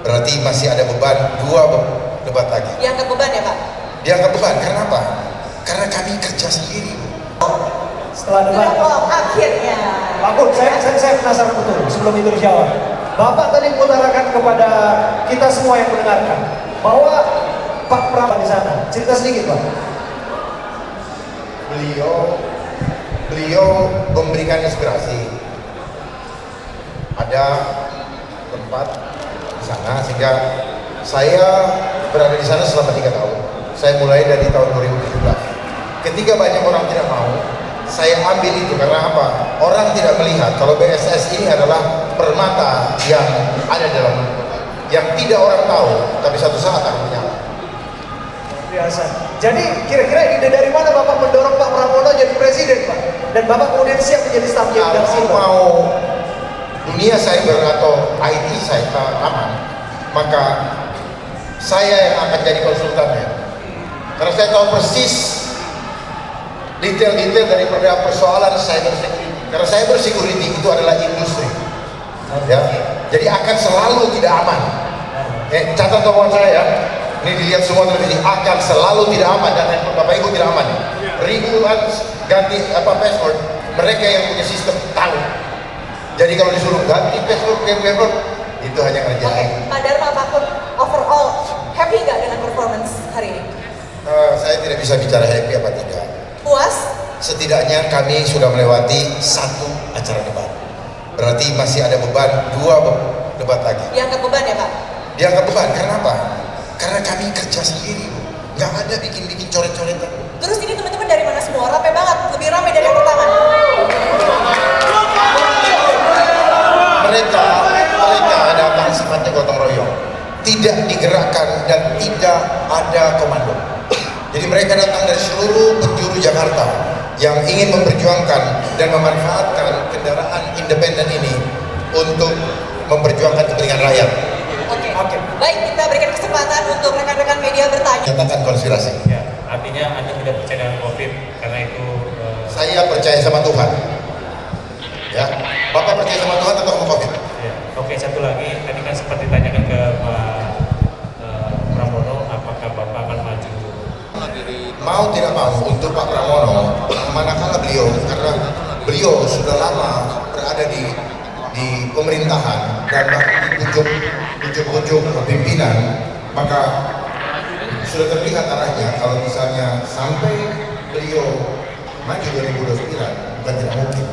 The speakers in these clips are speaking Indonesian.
Berarti masih ada beban debat lagi. Dianggap beban ya Pak? Dianggap beban, karena apa? Karena kami kerja sendiri. Setelah debat, akhirnya. Pak Kun, saya penasaran betul sebelum itu dijawab. Bapak tadi mengutarakan kepada kita semua yang mendengarkan bahwa Pak Prabowo di sana. Cerita sedikit Pak. Beliau memberikan inspirasi. Ada tempat di sana sehingga saya berada di sana selama 3 tahun. Saya mulai dari tahun 2017. Ketika banyak orang tidak mau, saya ambil itu karena apa? Orang tidak melihat kalau BSS ini adalah permata yang ada dalam yang tidak orang tahu, tapi satu saat akan menyala. Biasa. Jadi kira-kira ide dari mana Bapak mendorong Pak Prabowo jadi presiden Pak? Dan Bapak kemudian siap menjadi staf Kalau dari mau dunia cyber atau IT saya aman, maka saya yang akan jadi konsultannya. Karena saya tahu persis detail-detail daripada persoalan cyber security. Karena cyber security itu adalah industri, ya. Jadi akan selalu tidak aman. Catat omongan saya ya. Ini dilihat semua televisi, akan selalu tidak aman dan handphone Bapak Ibu tidak aman. Ribuan ganti password, mereka yang punya sistem tahu. Jadi kalau disuruh ganti password, itu hanya ngerjain. Pak Dharma, Pak Kun, overall happy nggak dengan performance hari ini? Saya tidak bisa bicara happy apa tidak. Puas? Setidaknya kami sudah melewati 1 acara debat. Berarti masih ada beban 2 debat lagi. Dianggap beban ya Pak? Dianggap beban, karena apa? Karena kami kerja sendiri, nggak ada bikin-bikin coret-coretan. Terus ini teman-teman dari mana semua? Rame banget, lebih rame dari yang pertama. Mereka datang sifatnya gotong royong, tidak digerakkan dan tidak ada komando. Jadi mereka datang dari seluruh penjuru Jakarta yang ingin memperjuangkan dan memanfaatkan kendaraan independen ini untuk memperjuangkan kepentingan rakyat. Oke. Baik, kita berikan kesempatan untuk rekan-rekan media bertanya. Katakan konspirasi. Ya, artinya Anda tidak percaya dengan COVID karena itu. Saya percaya sama Tuhan. Ya, Bapak percaya sama Tuhan atau sama COVID? Ya. Oke, satu lagi, tadi kan sempat ditanyakan ke Pak Pramono, apakah Bapak akan maju? Mau tidak mau untuk Pak Pramono, manakala karena beliau sudah lama berada di pemerintahan dan di ujung pimpinan, maka sudah terlihat arahnya. Kalau misalnya sampai beliau maju 2029, bukan tidak mungkin.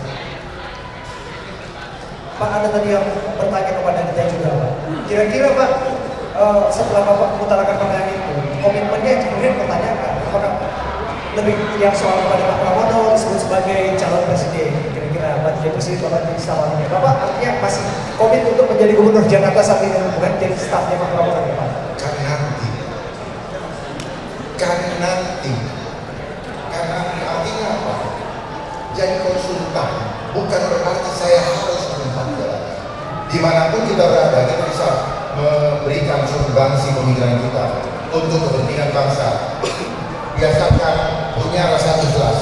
Pak, ada tadi yang bertanya kepada kita juga Pak. Kira-kira Pak, setelah Bapak mengutarakan pertanyaan itu, komitmennya yang kemudian pertanyakan, apakah lebih yang soal kepada Pak Prabowo disebut sebagai calon presiden, kira-kira Bapak jadi presiden Bapak jadi staf ahlinya. Bapak artinya masih komit untuk menjadi gubernur Jakarta saat ini, bukan jadi stafnya Pak Prabowo ya Pak? Kan nanti. Karena artinya apa? Jadi konsultan bukan berarti saya harus menempatkan jalan. Dimanapun kita berada, kita bisa memberikan sumbangsi pemikiran kita untuk kepentingan bangsa. Biasakan punya rasa ikhlas,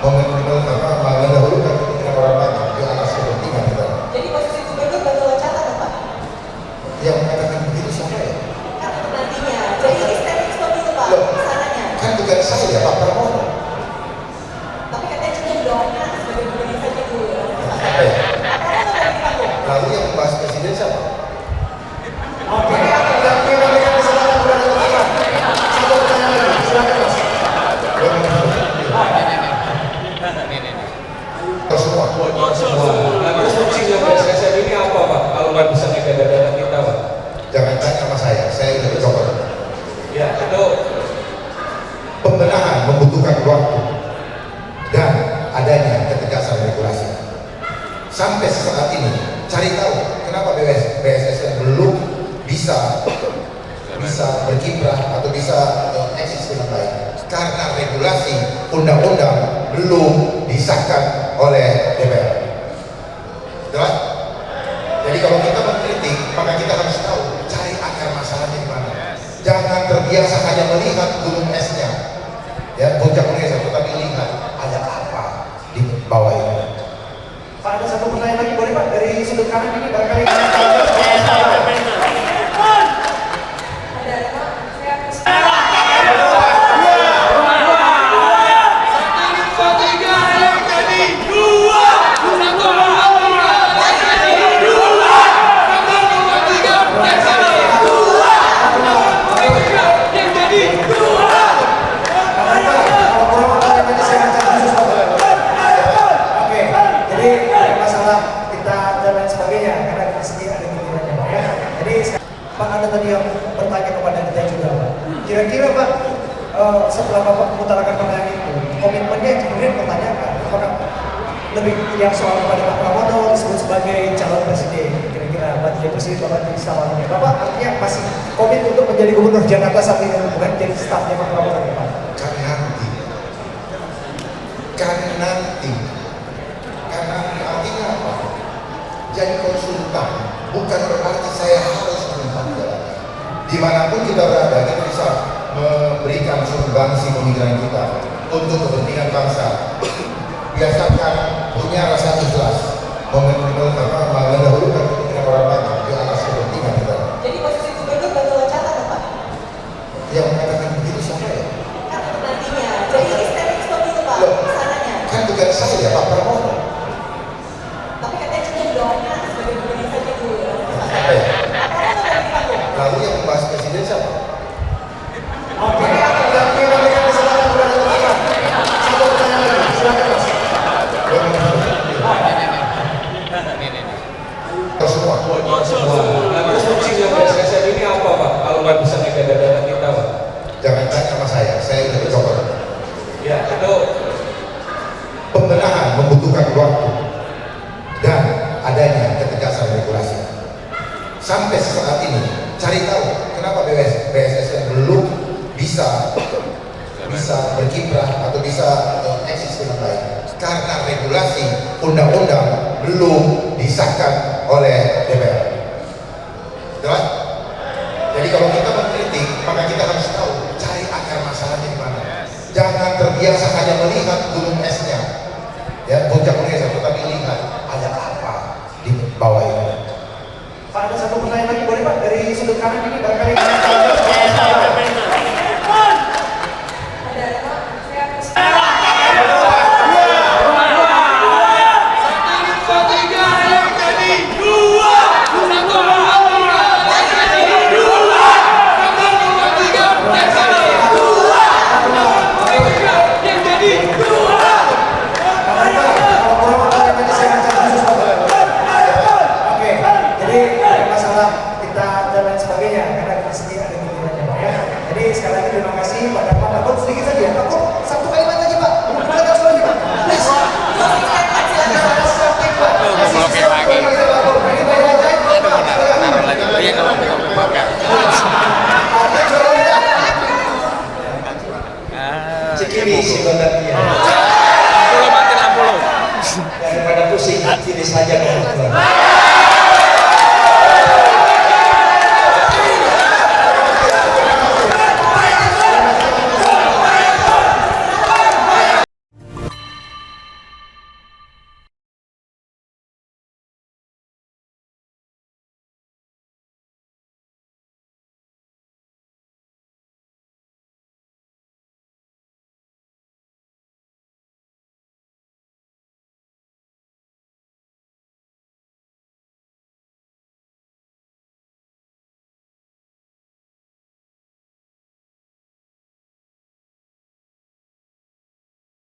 mendahulukan kepentingan orang banyak di atas kepentingan kita. Jadi posisi gubernur baru loncatan Pak? Yang mengatakan begitu siapa ya? Karena nantinya. Jadi ini stepping stone dulu Pak, kesananya. Kan bukan saya, Pak Prabowo. Tapi katanya cukup doanya sebagai gubernur saja dulu. Apa ya? Apa dari panggung? Lalu yang membahas presiden siapa? Oke, yang berikan kesempatan kepada teman-teman. Satu pertanyaan lagi, silakan Mas. Semua. Terus fungsinya BSSN ini apa Pak? Kalau nggak bisa ngejaga data kita Pak? Jangan tanya sama saya udah coba. Ya, itu Pembenahan membutuhkan waktu dan adanya ketegasan regulasi. Sampai saat ini, cari tahu kenapa BSSN belum bisa berkiprah atau bisa eksis dengan baik. Karena regulasi undang-undang belum disahkan oleh DPR. Jelas? Jadi kalau kita mengkritik, maka kita harus tahu cari akar masalahnya di mana. Jangan terbiasa hanya melihat gunung esnya, ya puncak gunung es, tetapi lihat ada apa di bawah ini. Pak, ada satu pertanyaan lagi boleh Pak dari sudut kanan ini barangkali. Pak ada tadi yang bertanya kepada kita juga Pak. Kira-kira Pak setelah Bapak mengutarakan pertanyaan itu, komitmennya yang kemudian pertanyakan apakah lebih yang soal kepada Pak Pramono disebut sebagai calon presiden, kira-kira Pak jadi presiden Bapak di sawannya. Bapak artinya masih komit untuk menjadi gubernur Jakarta saat ini bukan jadi stafnya Pak Pramono ya Pak? Karena artinya apa? Jadi konsultan bukan berarti saya harus menempatkan jalan. Dimanapun kita berada, kita bisa memberikan sumbangsi pemikiran kita untuk kepentingan bangsa. Biasakan punya rasa ikhlas, mendahulukan kepentingan orang banyak di atas kepentingan kita. Jadi posisi gubernur batu loncatan Pak? Yang mengatakan begitu siapa ya? Kan nantinya. Jadi ini stepping stone dulu Pak, Loh, kesananya. kan bukan saya, Pak Pramono. Tapi katanya cukup doanya sebagai gubernur saja dulu. Siapa ya? Pak Pramono dari panggung. Lalu yang membahas presiden siapa? Oke, yang kira-kira kesalahan sudah teman-teman. Satu pertanyaan lagi, silakan Mas. Semua. Terus fungsinya BSSN ini apa Pak? Kalau nggak bisa ngegada data kita Pak? Jangan tanya sama saya udah dicoba. Ya, itu Pembenahan membutuhkan waktu dan adanya ketegasan regulasi. Sampai saat ini, cari tahu kenapa BSSN belum bisa berkiprah atau bisa eksis dengan baik. Karena regulasi undang-undang belum disahkan oleh DPR. Jelas? Jadi kalau kita mengkritik, maka kita harus tahu cari akar masalahnya di mana. Jangan terbiasa hanya melihat gunung esnya, ya puncak gunung esnya, tetapi lihat ada apa di bawah ini. Pak ada satu pertanyaan lagi boleh Pak dari sudut kanan ini barangkali. Sekali lagi terima kasih pada Pak Datuk sedikit saja. Pak Datuk satu